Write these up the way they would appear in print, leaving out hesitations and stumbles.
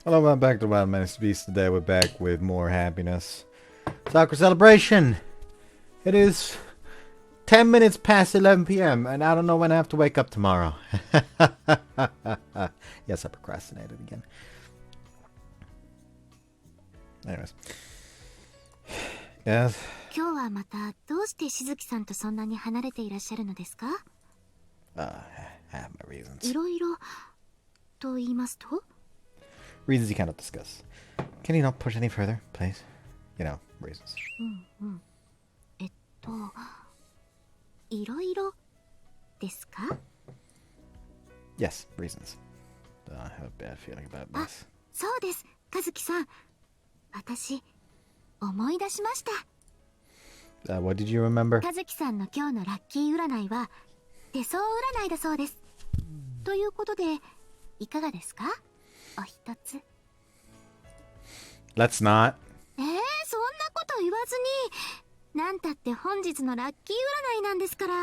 Hello, welcome back to Wild Menace Beast. Today we're back with more happiness. Sakura celebration! It is 10 minutes past 11 p.m. and I don't know when I have to wake up tomorrow. Yes, I procrastinated again. Anyways. Yes. 今日はまたどうしてしずきさんとそんなに離れていらっしゃるのですか? I have my reasons. いろいろと言いますと? Reasons you cannot discuss. Can you not push any further, please? You know, reasons. いろいろですか? Yes, reasons. I have a bad feeling about this. そうです、和樹さん。私、思い出しました。What did you remember? 和樹さんの今日のラッキー占いは手相占いだそうです。ということで、いかがですか? お一つ。 Let's not. そんなこと言わずに、なんたって本日のラッキー占いなんですから。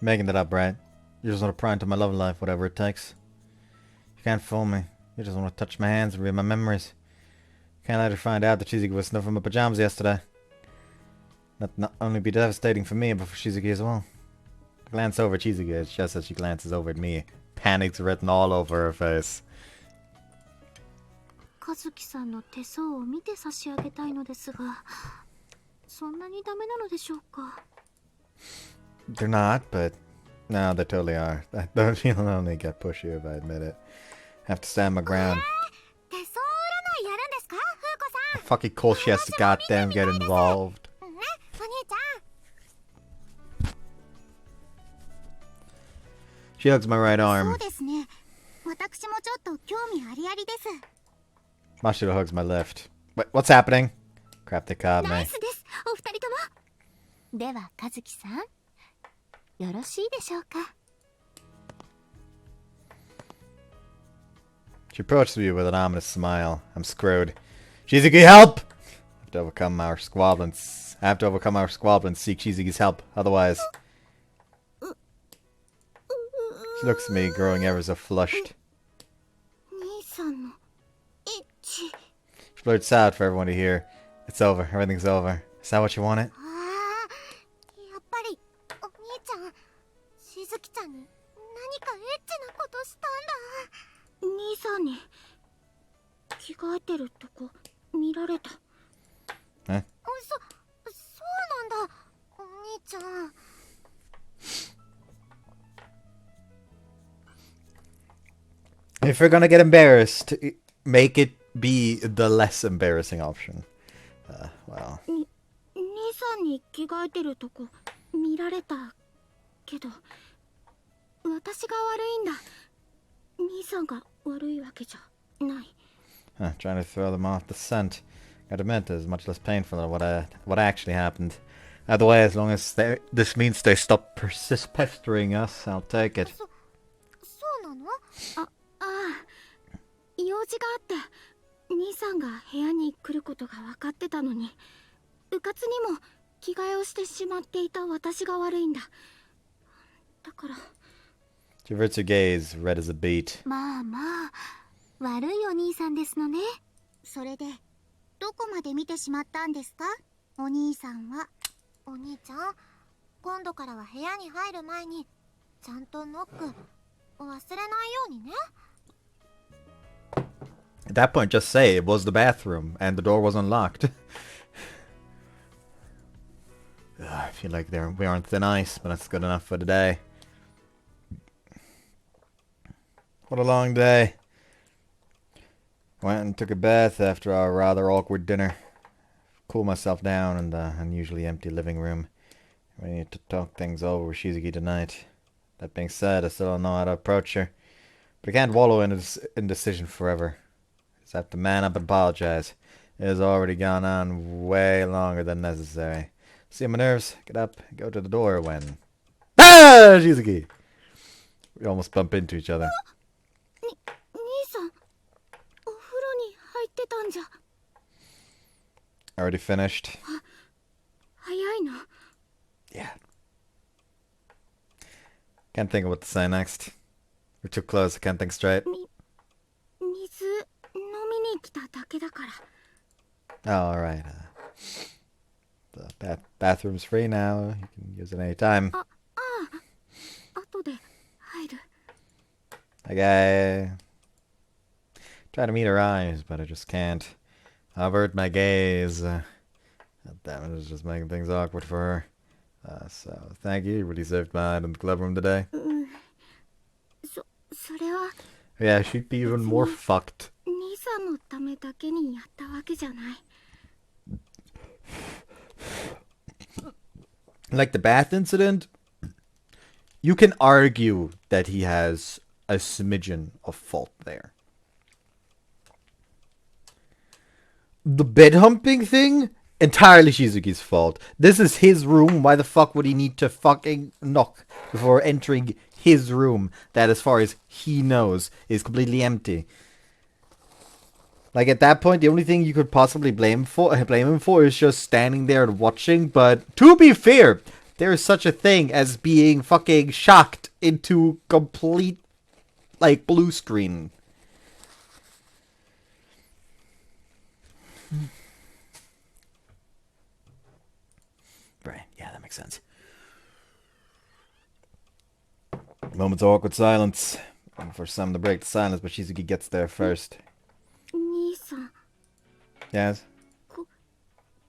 Making that up, right? You just want to pry into my love life, whatever it takes. You can't fool me. You just want to touch my hands and read my memories. Can't let her find out that Shizuki was snuffing my pajamas yesterday. That'd not only be devastating for me, but for Shizuki as well. Glance over at Shizuki, it's just as she glances over at me. Panic's written all over her face. 和樹さんの手相を見て差し上げたいのですが、そんなにダメなのでしょうか? They're not, but no, they totally are. You'll only get pushy if I admit it. Have to stand my ground. 手相占いやるんですか、風子さん? Fucking cool, she has to goddamn get involved. ね、お兄ちゃん。 She hugs my right そ arm. うですね。私もちょっと興味ありありです。 Mashiro hugs my left. Wait, what's happening? Crap, they caught ナイ me. スです、お二人とも。では和樹さん、よろしいでしょうか? She approaches me with an ominous smile. I'm screwed. Shizuki, help! I have to overcome our squabble and seek Shizuki's help. Otherwise... She looks at me, growing ever so flushed. 兄さんのエッチ。 She blurts out for everyone to hear. It's over. Everything's over. Is that what you wanted? ああ、やっぱりお兄ちゃん、しずきちゃんに何かエッチなことしたんだ。兄さんに着替えてるとこ見られた。え？そうなんだ、お兄ちゃん。 If you're gonna get embarrassed, make it be the less embarrassing option. Well. 兄さんに着替えてるとこ見られたけど、私が悪いんだ。兄さんが悪いわけじゃない。 Trying to throw them off the scent. Gotta admit, it's much less painful than what actually happened. Either way, as long as this means they stop pestering us, I'll take it. そうなの? ああ、用事があって兄さんが部屋に来ることが分かってたのに、うかつにも着替えをしてしまっていた私が悪いんだ。だから。 She averts her gaze, red as a beet. まあまあ、悪いお兄さんですのね。それでどこまで見てしまったんですか、お兄さんは。お兄ちゃん、今度からは部屋に入る前にちゃんとノック忘れないようにね。 At that point, just say it was the bathroom and the door was unlocked. I feel like we aren't thin ice, but that's good enough for today. What a long day. Went and took a bath after our rather awkward dinner. Cool myself down in the unusually empty living room. We need to talk things over with Shizuki tonight. That being said, I still don't know how to approach her. But I can't wallow in indecision forever. Just have to man up and apologize. It has already gone on way longer than necessary. See my nerves? Get up and go to the door when... Ah! Shizuki! We almost bump into each other. 兄さん、お風呂に入ってたんじゃ。 Already finished? 早いの。 Yeah. Can't think of what to say next. We're too close, I can't think straight. 水に来ただけだから。 Oh, alright. The bathroom's free now. You can use it anytime. あ、ああ、後で入る。 Okay. Try to meet her eyes, but I just can't. Avert my gaze. God damn it, it's just making things awkward for her. So, thank you. You really saved my hide in the club room today. それは Yeah, she'd be even more fucked. 兄さんのためだけにやったわけじゃない。 Like the bath incident, you can argue that he has a smidgen of fault there. The bed humping thing, entirely Shizuki's fault. This is his room. Why the fuck would he need to fucking knock before entering his room that, as far as he knows, is completely empty? Like, at that point, the only thing you could possibly blame him for is just standing there and watching. But to be fair, there is such a thing as being fucking shocked into complete, like, blue screen. Right, yeah, that makes sense. Moment's of awkward silence. Waiting for some to break the silence, but Shizuki gets there first. 兄さん。 Yes?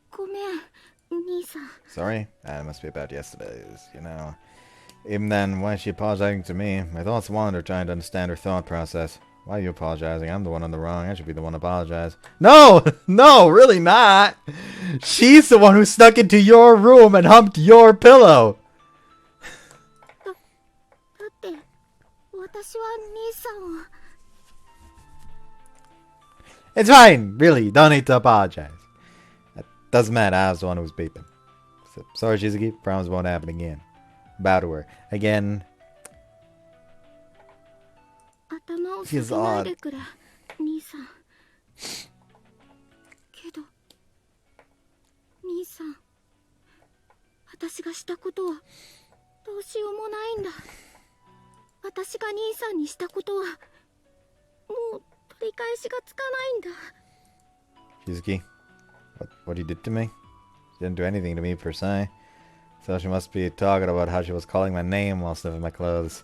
ごめん、兄さん。 Sorry? It must be about yesterday's, you know. Even then, why is she apologizing to me? My thoughts wander trying to understand her thought process. Why are you apologizing? I'm the one on the wrong. I should be the one to apologize. No! No, really not! She's the one who snuck into your room and humped your pillow! だって私は兄さんを。 It's fine! Really, you don't need to apologize. That doesn't matter, I was the one who was beeping. So, sorry, Shizuki. Promise won't happen again. Bow to her. Again. 頭を下げないでくれ、兄さん。けど兄さん、私がしたことはどうしようもないんだ。私が兄さんにしたことはもう取り返しがつかないんだ。 Shizuki, what you did to me? She didn't do anything to me per se. So she must be talking about how she was calling my name while sniffing my clothes.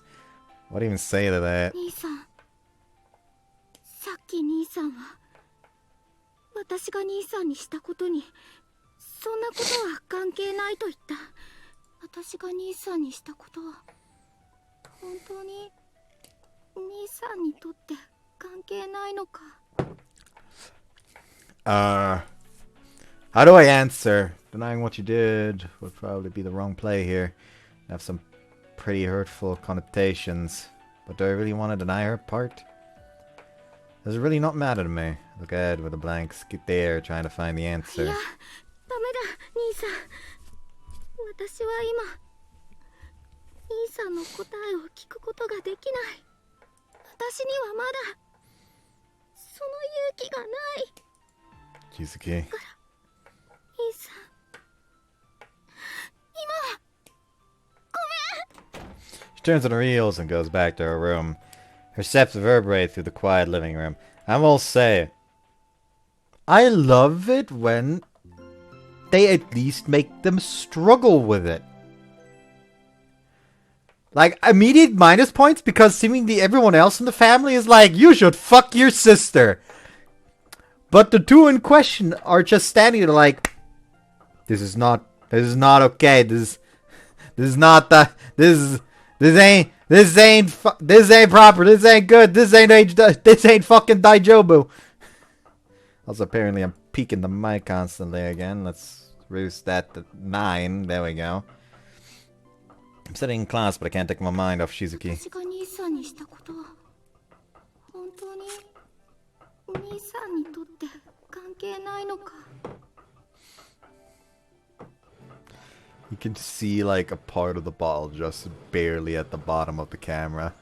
What do you even say to that? 兄さん、さっき兄さんは私が兄さんにしたことにそんなことは関係ないと言った。私が兄さんにしたことは本当に兄さんにとって関係ないのか。 How do I answer? Denying what you did would probably be the wrong play here. Have some pretty hurtful connotations. But do I really want to deny her part? Does it really not matter to me? Look ahead with a blank stare trying to find the い answer. や、ダメだ兄さん。私は今兄さんの答えを聞くことができない。私にはまだその勇気がない。 Shizuki. 兄さん、今ごめん。 She turns on her heels and goes back to her room. Her steps reverberate through the quiet living room. I will say, I love it when they at least make them struggle with it. Like, immediate minus points because seemingly everyone else in the family is like, you should fuck your sister. But the two in question are just standing there like, this is not okay. This ain't proper. This ain't good. This ain't fucking Daijobu. Also, apparently I'm peeking the mic constantly again. Let's roost that to 9. There we go. I'm sitting in class, but I can't take my mind off Shizuki. 私が兄さんにしたことは本当に兄さんにとって関係ないのか。 You can see like a part of the bottle just barely at the bottom of the camera.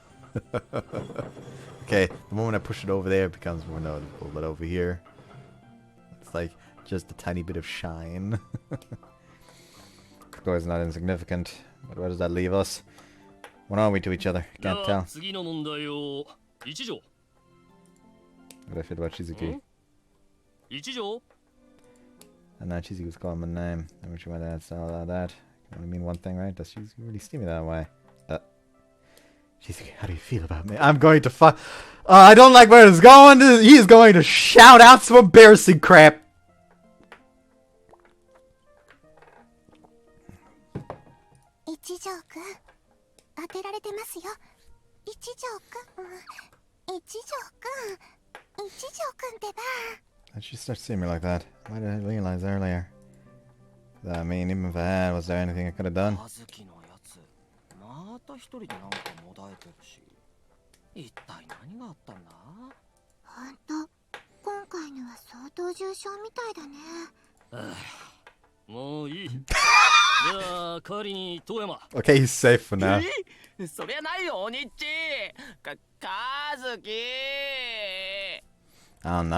Okay, the moment I push it over there, it becomes more noticeable. But over here, it's like just a tiny bit of shine. Of course, not insignificant. But where does that leave us? What are we to each other? Can't tell. What do I feel about Shizuki? And now Shizuki was calling my name. I'm not sure why that's all that. Can only mean one thing, right? Does Shizuki really see me that way? Shizuki, how do you feel about me? I'm going to fuck. I don't like where it's going. He's going to shout out some embarrassing crap. 一条くん、当てられてますよ。一条くん、一条くん、一条くんってば。How'd she start seeing me like that? Why did I realize earlier? I mean, even if I had, was there anything I could have done? また一人でなんかもだえてるし、一体何があったんだ？ほんと、今回のは相当重傷みたいだね。もういい。じゃあ代わりに遠山。Okay, he's safe for now. そりゃないよ、おにっち。和樹。I don't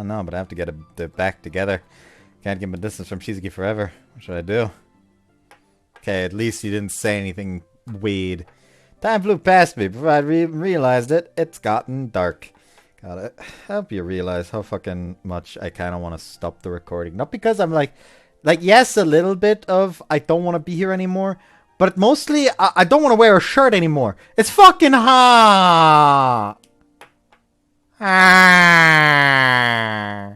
know, but I have to get it back together. Can't keep my distance from Shizuki forever. What should I do? Okay, at least he didn't say anything weird. Time flew past me before I realized it. It's gotten dark. Gotta help you realize how fucking much I kind of want to stop the recording. Not because I'm like, yes, a little bit of I don't want to be here anymore, but mostly I don't want to wear a shirt anymore. It's fucking hot. Ah.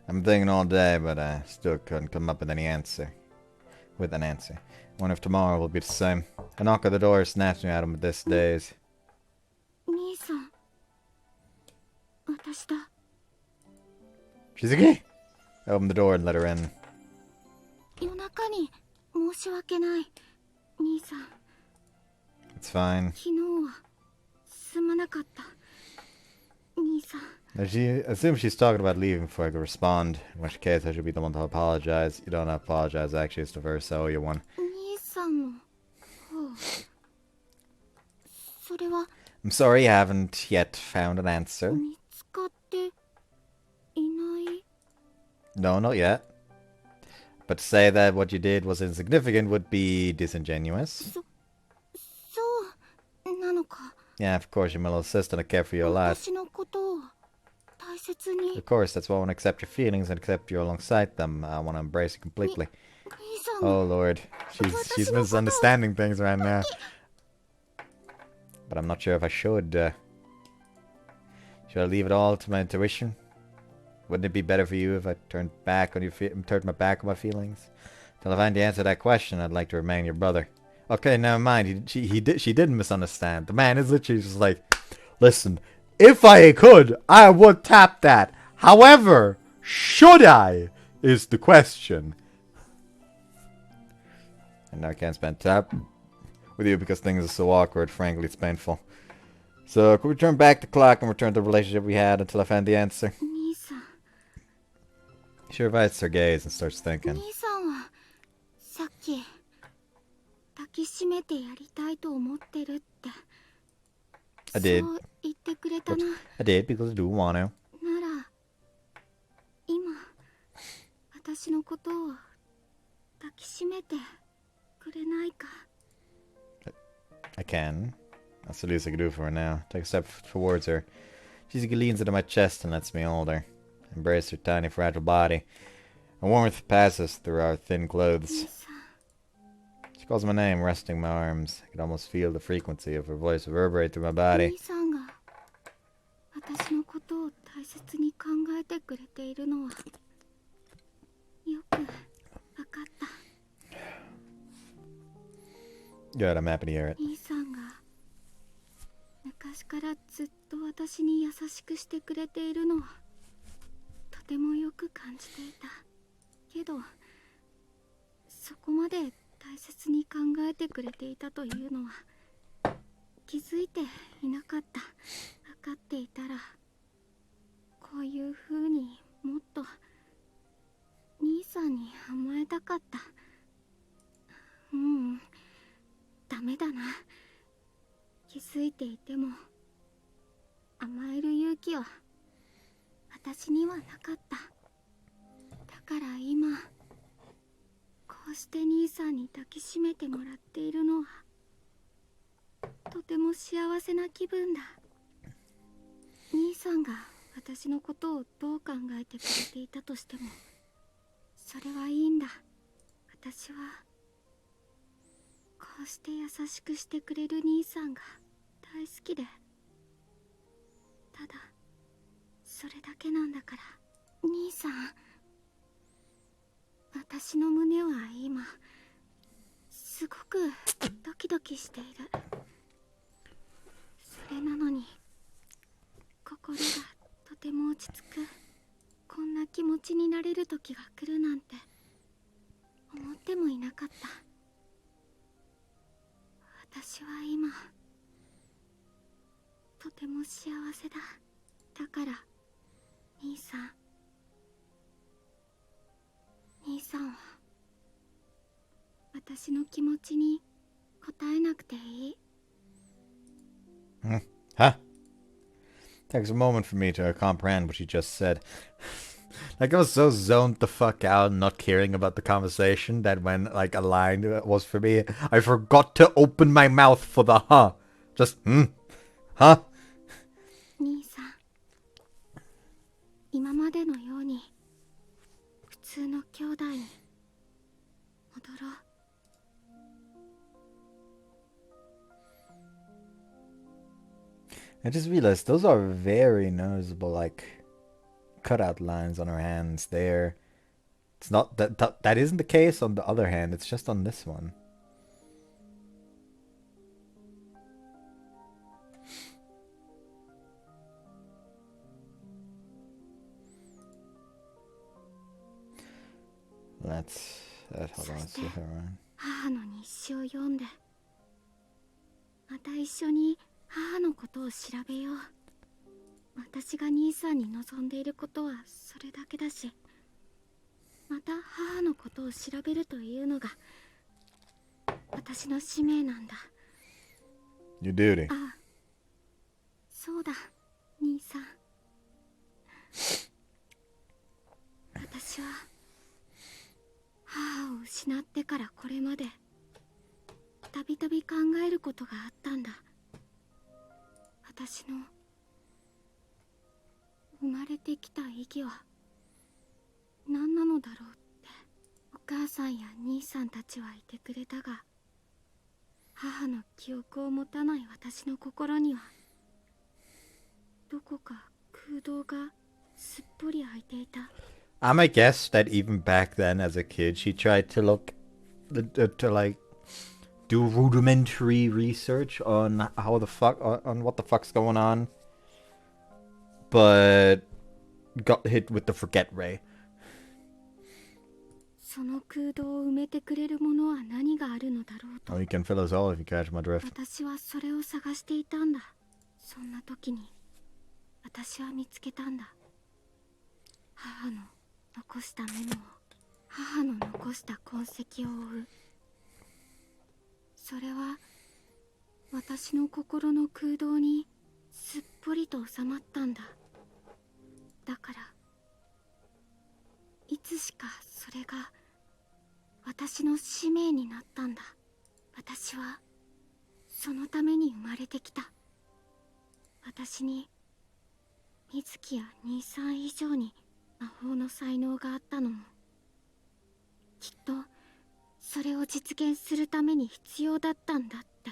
I'm thinking all day, but I still couldn't come up with an answer. I wonder if tomorrow will be the same. A knock at the door snaps me out of this daze. 兄さん、私だ。 Shizuki? I opened the door and let her in. 夜中に申し訳ない。兄さん、 It's fine. 昨日はすまなかった。兄さん。 She assumes she's talking about leaving before I could respond. In which case, I should be the one to apologize. You don't apologize, actually, it's the verse. I owe you one. 兄さんの方。それは I'm sorry you haven't yet found an answer. 見つかっていない。 No, not yet. But to say that what you did was insignificant would be disingenuous. そうなのか。 Yeah, of course, you're my little sister and I care for you a lot. 私のことを大切に。 Of course, that's why I want to accept your feelings and accept you alongside them. I want to embrace you completely. 兄さんが Oh Lord, she's misunderstanding things right now. But I'm not sure if I should. Should I leave it all to my intuition? Wouldn't it be better for you if I turned my back on my feelings? Till I find the answer to that question, I'd like to remain your brother. Okay, never mind. She didn't misunderstand. The man is literally just like, listen, if I could, I would tap that. However, should I? Is the question. And now I can't spend time with you because things are so awkward. Frankly, it's painful. So, could we turn back the clock and return to the relationship we had until I found the answer? 兄さん。 She revises her gaze and starts thinking. 兄さんはさっき抱きしめてやりたいと思ってるって I did. そう言ってくれたな。 I did because I do want to. なら今私のことを抱きしめてくれないか。 I can. That's the least I can do for her now. Take a step towards her. Shizuki leans into my chest and lets me hold her. Embrace her tiny, fragile body. A warmth passes through our thin 兄 clothes. さん。 She calls my name, resting my arms. I could almost feel the frequency of her voice reverberate through my body. 兄さんが私のことを大切に考えてくれているのはよくわかった。 Good, I'm happy to hear it. 兄さんが昔からずっと私に優しくしてくれているのはとてもよく感じていたけど、そこまで大切に考えてくれていたというのは気づいていなかった。分かっていたらこういう風にもっと兄さんに甘えたかった。ダメだな。気づいていても甘える勇気は私にはなかった。だから今こうして兄さんに抱きしめてもらっているのはとても幸せな気分だ。兄さんが私のことをどう考えてくれていたとしてもそれはいいんだ。私はこうして優しくしてくれる兄さんが大好きで、ただそれだけなんだから。兄さん、私の胸は今すごくドキドキしている。それなのに心がとても落ち着く。こんな気持ちになれる時が来るなんて思ってもいなかった。私は今とても幸せだ。だから兄さんは私の気持ちに応えなくていい。Huh? Takes a moment for me to comprehend what she just said. Like, I was so zoned the fuck out, not caring about the conversation, that when, like, a line was for me, I forgot to open my mouth for the huh. Just, huh? 兄さん、今までのように普通の兄弟に戻ろう。I just realized those are very noticeable, like, cutout lines on her hands there. It's not that isn't the case on the other hand, it's just on this one. Let's hold on, let's see her on. 母の日誌を読んで、また一緒に母のことを調べよう。私が兄さんに望んでいることはそれだけだし、また母のことを調べるというのが私の使命なんだ。 Your duty. ああ、そうだ兄さん。私は母を失ってからこれまでたびたび考えることがあったんだ。私の生まれてきた意義は何なのだろうって。お母さんや兄さんたちは言ってくれたが、母の記憶を持たない私の心にはどこか空洞がすっぽり空いていた。I might guess that even back then as a kid, she tried to look, to like, do rudimentary research on how the fuck, on what the fuck's going on. But got hit with the forget ray. その空洞を埋めてくれるものは何があるのだろうと。 Oh, you can fill us all if you catch my drift. 私はそれを探していたんだ。そんな時に私は見つけたんだ。母の残したメモを、母の残した痕跡を追う。それは私の心の空洞にすっぽりと収まったんだ。だからいつしかそれが私の使命になったんだ。私はそのために生まれてきた。私に水木や兄さん以上に魔法の才能があったのも、きっとそれを実現するために必要だったんだって。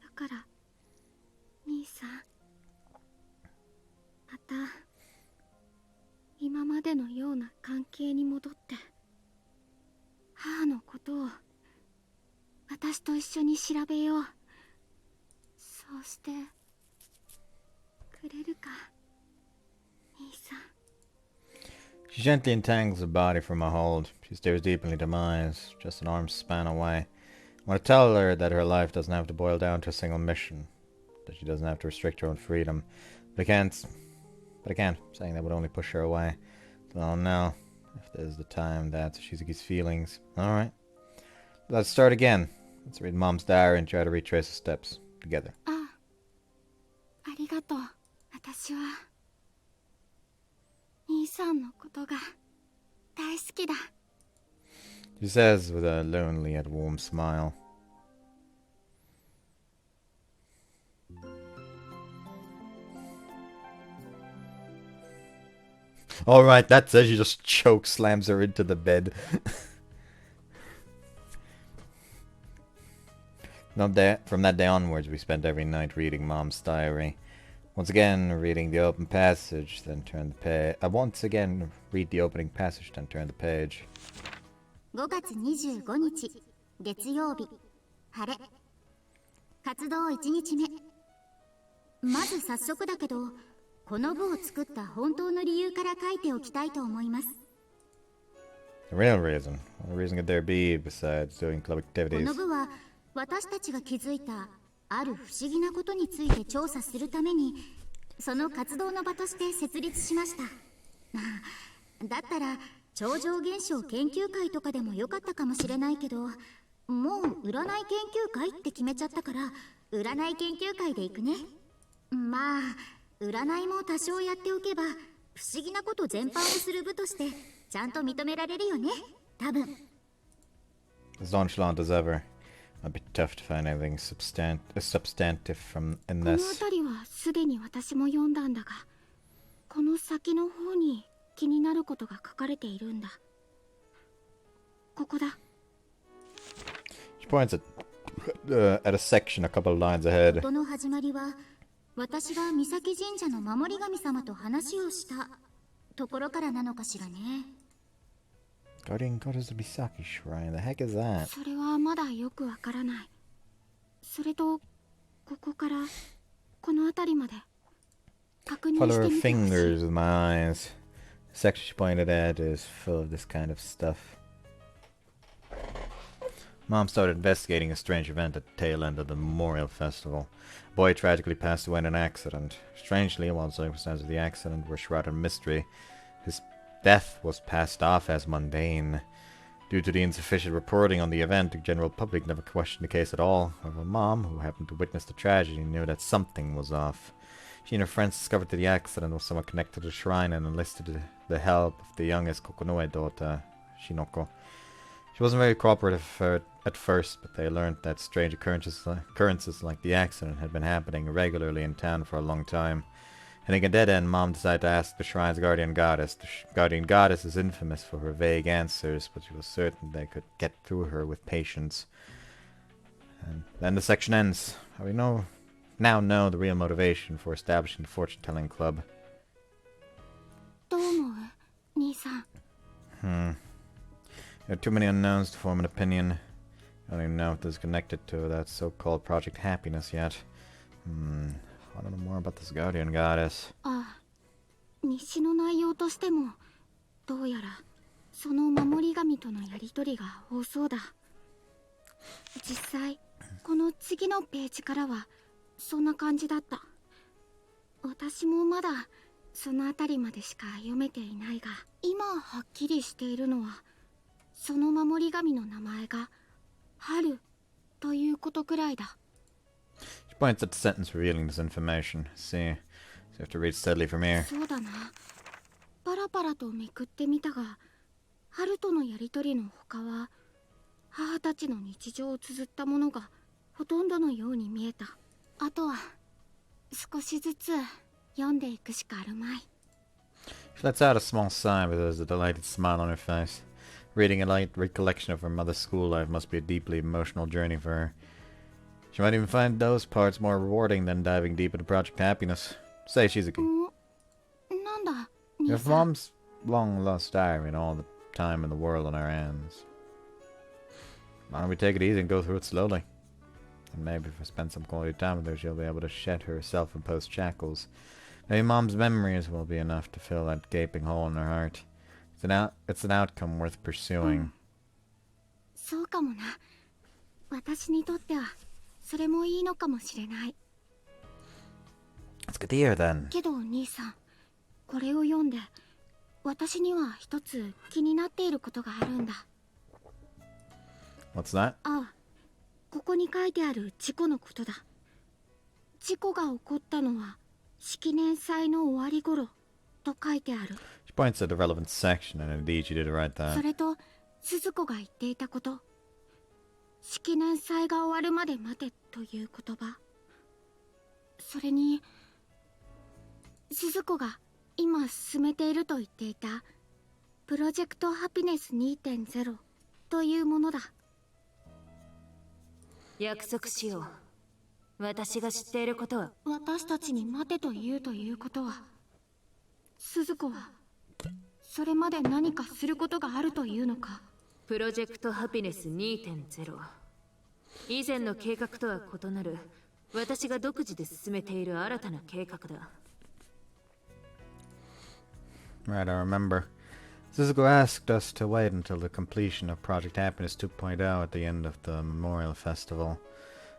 だから兄さん、また今までのような関係に戻って母のことを私と一緒に調べよう。そうしてくれるか兄さん。 She gently entangles her body from my hold. She stares deeply into my eyes, just an arm's span away. I want to tell her that her life doesn't have to boil down to a single mission, that she doesn't have to restrict her own freedom. But I can't. Saying that would only push her away. So now, if there's the time, that's Shizuki's feelings. Alright. Let's start again. Let's read Mom's diary and try to retrace the steps together. ああ、ありがとう。私は兄さんのことが大好きだ。She says with a lonely yet warm smile. Alright, that's it. She just choke slams her into the bed. From that day onwards, we spent every night reading Mom's diary. Once again, reading the open passage, then turn the page. Once again, read the opening passage, then turn the page. 5月25日月曜日晴れ活動1日目まず早速だけどこの部を作った本当の理由から書いておきたいと思います The real reason. What reason could there be besides doing club こ activities? の部は私たちが気づいたある不思議なことについて調査するためにその活動の場として設立しましただったら超常現象研究会とかでもよかったかもしれないけどもう占い研究会って決めちゃったから占い研究会で行くねまあ占いも多少やっておけば不思議なこと全般をする部としてちゃんと認められるよね多分 As nonchalant as ever. It'd be tough to find anything substantive from in この this. 辺りはすでに私も読んだんだがこの先の方に気になることが書かれているんだここだ She points at a section a couple of lines ahead. 事の始まりは私が三崎神社の守り神様と話をしたところからなのかしらね Guardian Goddess of Misaki Shrine. The heck is that? それはまだよくわからないそれとここからこの辺りまで確認 Follow して her みてほしい fingers with my eyes. The section she pointed at is full of this kind of stuff. Mom started investigating a strange event at the tail end of the Memorial Festival. A boy tragically passed away in an accident. Strangely, while the circumstances of the accident were shrouded in mystery, his death was passed off as mundane. Due to the insufficient reporting on the event, the general public never questioned the case at all. However, Mom, who happened to witness the tragedy, knew that something was off. She and her friends discovered that the accident was somewhat connected to the shrine and enlisted the help of the youngest Kokonoe daughter, Shinoko. She wasn't very cooperative at first, but they learned that strange occurrences like the accident had been happening regularly in town for a long time. Hitting a dead end, Mom decided to ask the shrine's guardian goddess. The guardian goddess is infamous for her vague answers, but she was certain they could get through her with patience. And then the section ends. We now know the real motivation for establishing the fortune-telling club. どう思う兄さん There are too many unknowns to form an opinion. I don't even know if this is connected to that so-called Project Happiness yet. I don't know more about this guardian goddess. ああ日誌の内容としてもどうやらその守り神とのやりとりが多そうだ実際この次のページからはそんな感じだった私もまだそのあたりまでしか読めていないが今はっきりしているのはその守り神の名前が春ということくらいだ She points at the sentence revealing this information. See, so you have to read steadily from here. そうだなパラパラとめくってみたが春とのやりとりの他は母たちの日常を綴ったものがほとんどのように見えたあとは少しずつ読んでいくしかあるまい She lets out a small sigh, but there's a delighted smile on her face. Reading a light recollection of her mother's school life must be a deeply emotional journey for her. She might even find those parts more rewarding than diving deep into Project Happiness. Say, Shizuki. なんだ You 兄 have さん Mom's long-lost diary and all the time in the world on our hands. Why don't we take it easy and go through it slowly? And maybe if I spend some quality time with her, she'll be able to shed her self-imposed shackles. Maybe Mom's memories will be enough to fill that gaping hole in her heart. It's an outcome worth pursuing. そうかもな私にとってはそれもいいのかもしれない It's good to hear then. けど兄さんこれを読んで私には一つ気になっていることがあるんだ What's that? ああここに書いてある事故のことだ事故が起こったのは式年祭の終わり頃と書いてある She points at the relevant section, and indeed she did it right そ there. れと鈴子が言っていたこと、式年祭が終わるまで待てという言葉、それに鈴子が今進めていると言っていたプロジェクトハピネス 2.0 というものだ。約束しよう。私が知っていることは。私たちに待てということは、鈴子はそれまで何かすることがあるというのか。プロジェクトハピネス 2.0、 以前の計画とは異なる私が独自で進めている新たな計画だ。 Right, I remember. Suzuko asked us to wait until the completion of Project Happiness 2.0 at the end of the Memorial Festival.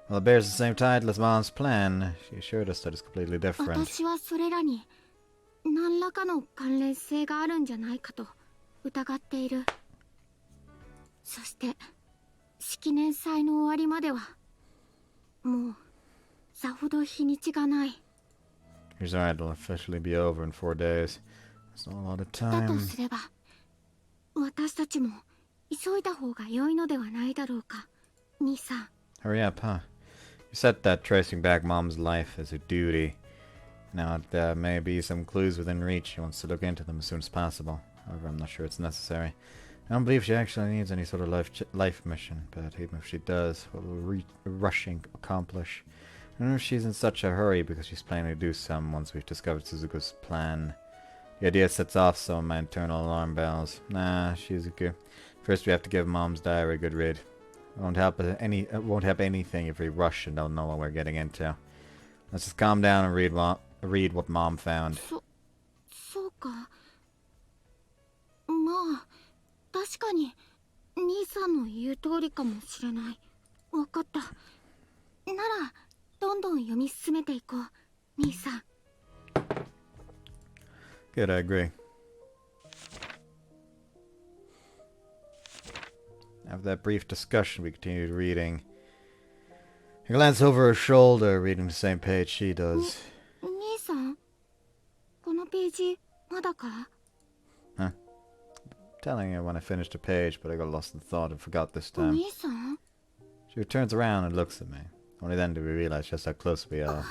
While it bears the same title as Mom's plan, she assured us that it's completely different. 私はそれらに何らかの関連性があるんじゃないかと疑っている。そして式年祭の終わりまではもうさほど日にちがない。 Here's right, it'll officially be over in 4 days. That's not a lot of だと time. すれば私たちも急いだ方が良いのではないだろうか、兄さん。 Hurry up, huh? You said that tracing back Mom's life is a duty. Now, there may be some clues within reach. She wants to look into them as soon as possible. However, I'm not sure it's necessary. I don't believe she actually needs any sort of life mission, but even if she does, what will rushing accomplish? I don't know if she's in such a hurry because she's planning to do some once we've discovered Suzuko's plan. The idea sets off some of my internal alarm bells. Nah, Shizuku. First we have to give Mom's diary a good read. It won't help anything if we rush and don't know what we're getting into. Let's just calm down and read what Mom found. そうか。まあ確かに兄さんの言う通りかもしれない。わかった。ならどんどん読み進めていこう、兄さん。 Good, I agree. After that brief discussion, we continued reading. I glanced over her shoulder, reading the same page she does. 兄さん、このページまだか？ Huh? Telling her when I finished a page, but I got lost in thought and forgot this お time. 兄さん？ She turns around and looks at me. Only then do we realize just how close we are.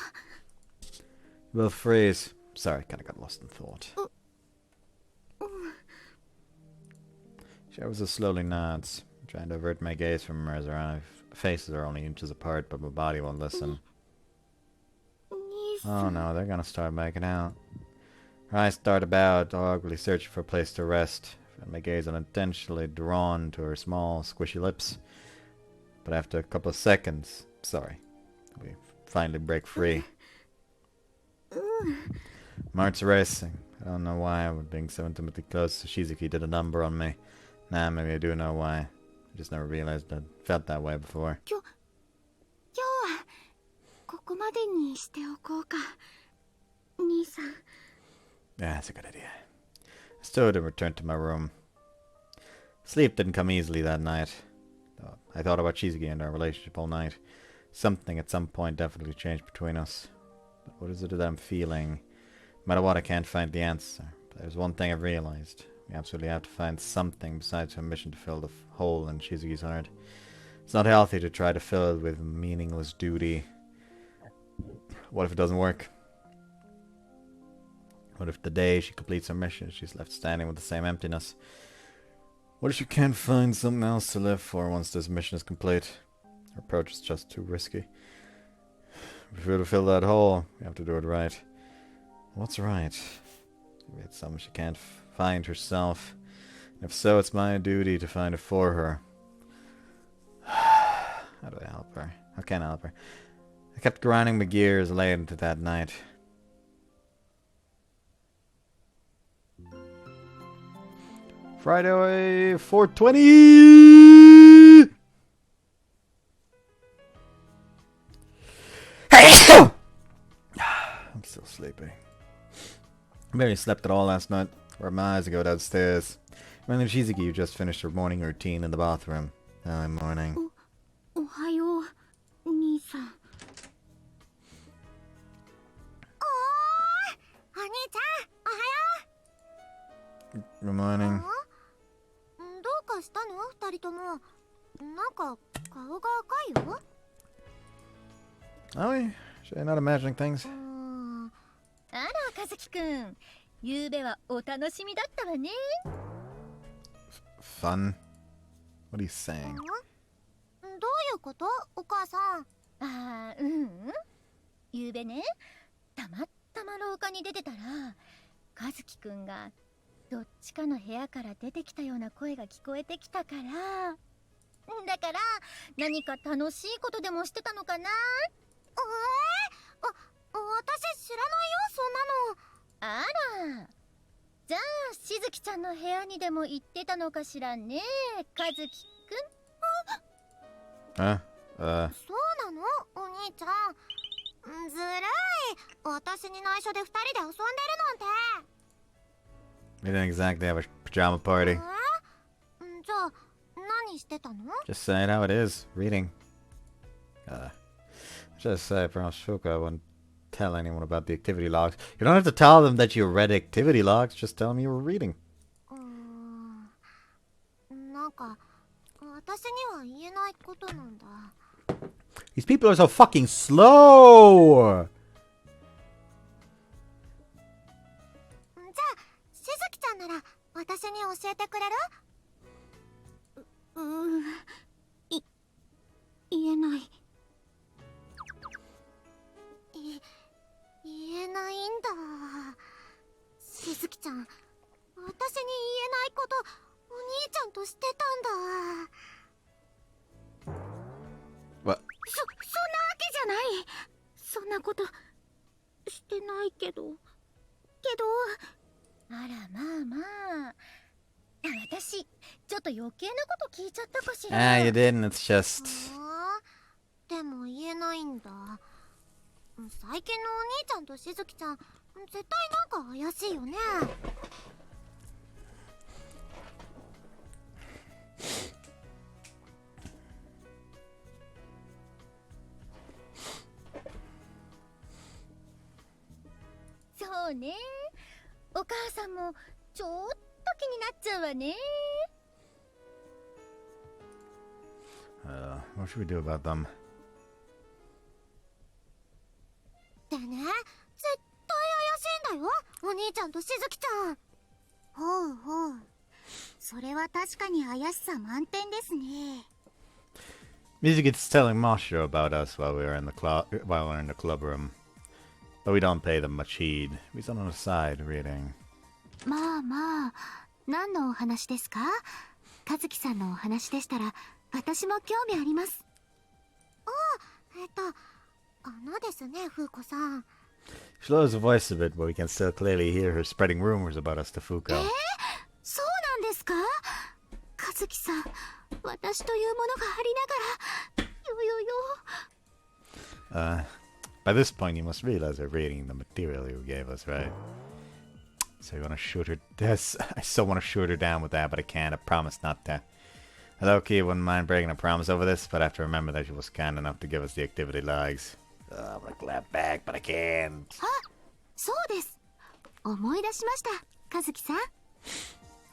We both freeze. Sorry, kinda got lost in thought. She ever so slowly nods, trying to avert my gaze from her as our faces are only inches apart, but my body won't listen. 兄さ Oh ん。 no, they're gonna start making out. Her eyes dart about, awkwardly searching for a place to rest. I found my gaze unintentionally drawn to her small, squishy lips. But after a couple of seconds, we finally break free. My heart's racing. I don't know why, but being so intimately close to Shizuki did a number on me. Nah, maybe I do know why. I just never realized I'd felt that way before. 今日はここまでにしておこうか、兄さん。 Yeah, that's a good idea. I stood and returned to my room. Sleep didn't come easily that night. I thought about Shizuki and our relationship all night. Something at some point definitely changed between us. But what is it that I'm feeling? No matter what, I can't find the answer. But there's one thing I've realized. We absolutely have to find something besides her mission to fill the hole in Shizuki's heart. It's not healthy to try to fill it with meaningless duty. What if it doesn't work? What if the day she completes her mission, she's left standing with the same emptiness? What if she can't find something else to live for once this mission is complete? Her approach is just too risky. If we were to fill that hole, we have to do it right. What's right? Maybe it's something she can't find herself. If so, it's my duty to find it for her. How do I help her? How can I help her? I kept grinding my gears late into that night. Friday, 4:20. I'm still sleepy. I barely slept at all last night. Where my eyes go downstairs. My name's Shizuki, you just finished her morning routine in the bathroom. Hi, morning. おはよう、兄さん。おーい、お兄ちゃん、おはよ Good morning. う。どうかしたの？なんか顔が赤いよ。 Oh, you're not imagining things. あら、和樹くん。昨べはお楽しみだったわね。Fun? What are you saying? どういうことお母さん。ああ、うん。昨べね、たまたま廊下に出てたら、和樹くんがどっちかの部屋から出てきたような声が聞こえてきたから。だから何か楽しいことでもしてたのかな。私知らないよ、そんなの。あら、じゃあしずきちゃんの部屋にでも行ってたのかしらね、和樹くん。Huh? そうなのお兄ちゃん。ずるい。私に内緒で2人で遊んでるなんて。 We didn't exactly have a pajama party. じゃあ何してたの？ Just saying how it is. Reading. Just say, I promise Fuka I wouldn't tell anyone about the activity logs. You don't have to tell them that you read activity logs. Just tell them you were reading. なんか私には言えないことなんだ。 These people are so fucking slow! じゃあしずきちゃんなら私に教えてくれる？言えない。言えないんだ。しずきちゃん、私に言えないことお兄ちゃんとしてたんだ。 What? そんなわけじゃない。そんなことしてないけど。あら、まあまあ。私ちょっと余計なこと聞いちゃったかしら。Ah, you didn't. It's just... でも言えないんだ。最近のお兄ちゃんとしずきちゃん、絶対なんか怪しいよね。そうね。お母さんもちょっと気になっちゃうわね。What should we do about them? でね、絶対怪しいんだよ、お兄ちゃんとしずきちゃん。ほうほう、それは確かに怪しさ満点ですね。Mizuki's telling Masha about us while we're in the club room. But we don't pay them much heed. We sit on the side reading. まあまあ、何のお話ですか？和樹さんのお話でしたら私も興味あります。ですね、風子さん。 She lowers her voice a bit, but we can still clearly hear her spreading rumors about us to Fuko. そうなんですか？和樹さん、私というものがありながら、よよよ。 By this point, you must realize we're reading the material you gave us, right? So you want to shoot her? Yes, I so want to shoot her down with that, but I can't. I promise not to. Low-key, wouldn't mind breaking a promise over this, but I have to remember that she was kind enough to give us the activity logs. I'm gonna clap back, but I can't. あ、そうです。思い出しました、和樹さん。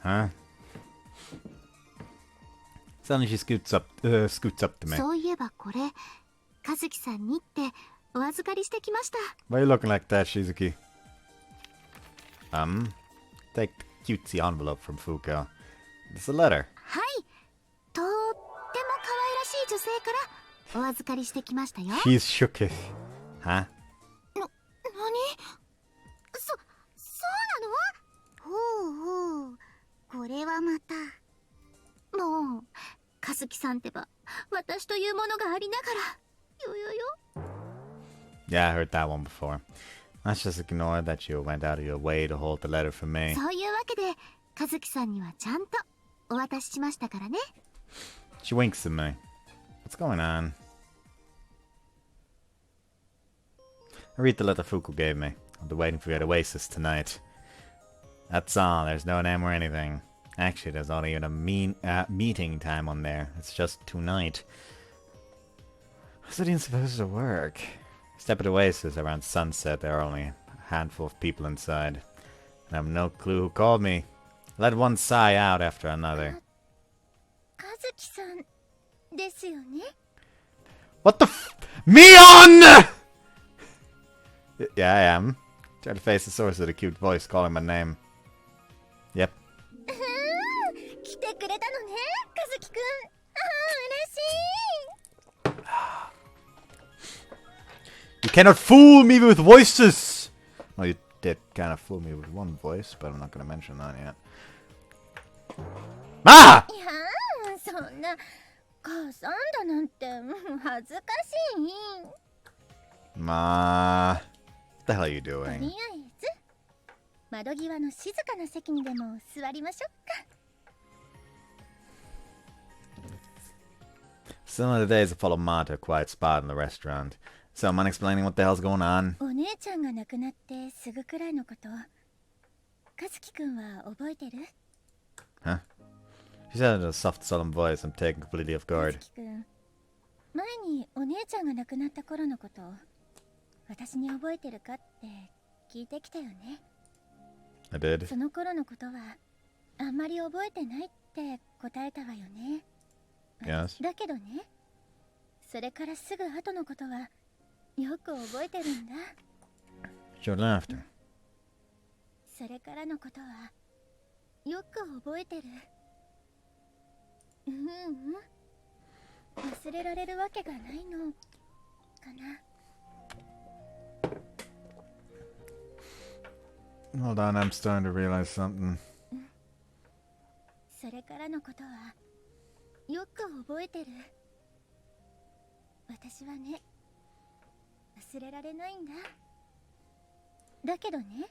Huh? Suddenly she scoots up to me. そういえばこれ、和樹さんにってお預かりしてきました。 Why are you looking like that, Shizuki? Take the cutesy envelope from Fuko. It's a letter. はい、とっても可愛らしい女性からお預かりしてきましたよ。 He's shook it. Huh? 何？そうなの？ほうほう、これはまた。もう、和樹さんってば、私というものがありながら、よよよ。 Yeah, I heard that one before. Let's just ignore that you went out of your way to hold the letter for me. そういうわけで、和樹さんにはちゃんとお渡ししましたからね。 She winks at me. What's going on? I read the letter Fuku gave me. I'll be waiting for you at Oasis tonight. That's all. There's no name or anything. Actually, there's not even a meeting time on there. It's just tonight. How's it even supposed to work? Step at Oasis around sunset. There are only a handful of people inside. And I have no clue who called me. Let one sigh out after another. 和月さんですよね。 What the Mion! Yeah, I am. Try to face the source of the cute voice calling my name. Yep. 来てくれたのね、和樹くん。ああ、嬉しい。 You cannot fool me with voices! Well, you did kind of fool me with one voice, but I'm not going to mention that yet. Ah! いやー、そんな母さんだなんて恥ずかしい。 Ma. What the hell are you とり doing? あえず窓際の静かな席にでも座りましょうか。 Still in the days of follow Ma to a quiet spot in the restaurant. So I'm explaining what the hell's going on. お姉ちゃんが亡くなってすぐくらいのこと、和樹くんは覚えてる？ Huh? She said in a soft, solemn voice. I'm taken completely off 和 guard. 樹くん、前にお姉ちゃんが亡くなった頃のこと、私に覚えてるかって聞いてきたよね。 I did. その頃のことはあんまり覚えてないって答えたわよね。 Yes. だけどね、それからすぐ後のことはよく覚えてるんだ。 Shortly after. それからのことはよく覚えてる。忘れられるわけがないのかな。 Hold on, I'm starting to realize something. それからのことはよく覚えてる。私はね、忘れられないんだ。だけどね、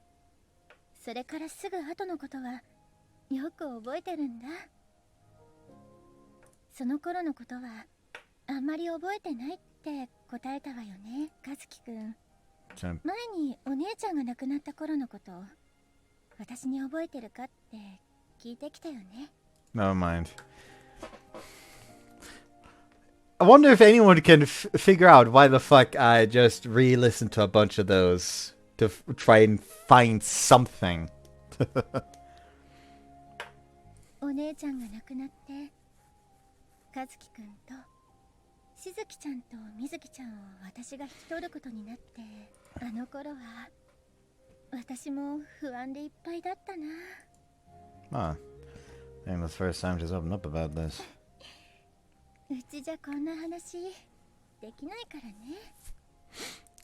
それからすぐ後のことはよく覚えてるんだ。その頃のことはあんまり覚えてないって答えたわよね、和樹くん。 Jump. 前にお姉ちゃんが亡くなった頃のこと、私に覚えてるかって聞いてきたよね。 Never mind. I wonder if anyone can figure out why the fuck I just re-listened to a bunch of those to try and find something. お姉ちゃんが亡くなって、和樹くんとしずきちゃんとみずきちゃんを私が引き取ることになって、あの頃は私も不安でいっぱいだったな。 Ah, I think that's the first time she's opened up about this. うちじゃこんな話できないからね、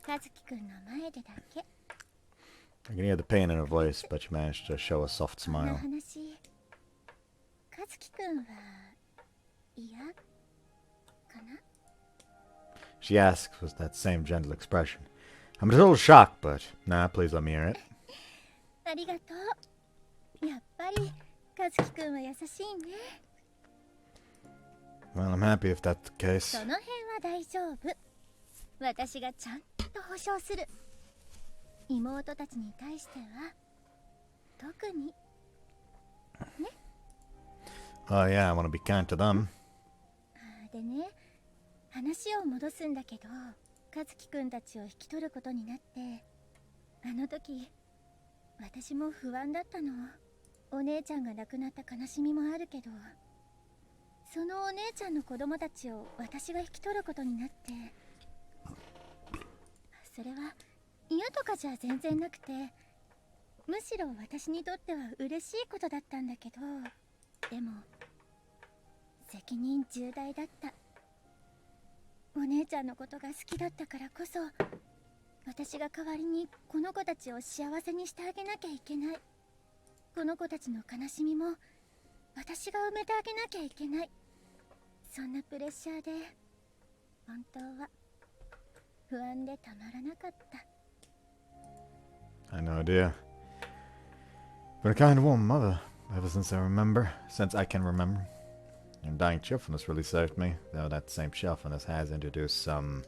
和樹くんの前でだけ。 I can hear the pain in her voice, but she managed to show a soft こんな smile. 話、和樹くんは嫌かな？ She asked with that same gentle expression. I'm a little shocked, but nah, please let me hear it. ありがとう。やっぱり和樹くんは優しいね。 Well, I'm happy if that's the case. その辺は大丈夫。私がちゃんと保証する。妹たちに対しては特に。 Oh yeah, I want to be kind to them. でね、話を戻すんだけど、和樹くんたちを引き取ることになって、あの時私も不安だったの。お姉ちゃんが亡くなった悲しみもあるけど、そのお姉ちゃんの子供たちを私が引き取ることになって、それは嫌とかじゃ全然なくて、むしろ私にとっては嬉しいことだったんだけど、でも責任重大だった。お姉ちゃんのことが好きだったからこそ、私が代わりにこの子たちを幸せにしてあげなきゃいけない。この子たちの悲しみも私が埋めてあげなきゃいけない。そんなプレッシャーで本当は不安でたまらなかった。 I know, dear. But a kind warm mother, ever since I can remember. And dying cheerfulness really served me, though that same cheerfulness has introduced some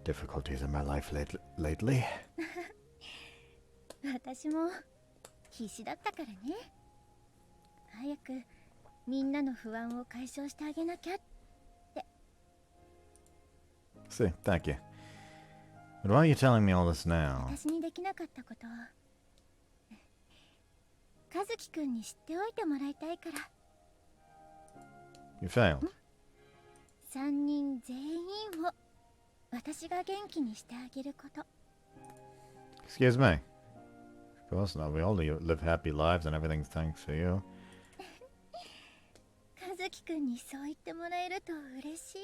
difficulties in my life lately. 私も必死だったからね。早くみんなの不安を解消してあげなきゃ。 See, thank you. But why are you telling me all this now? 私にできなかったことを和樹くんに知っておいてもらいたいから。You failed. 3人全員を私が元気にしてあげること。 Excuse me. Of course not. We all live happy lives and everything's thanks to you. 和樹くんにそう言ってもらえると嬉しい。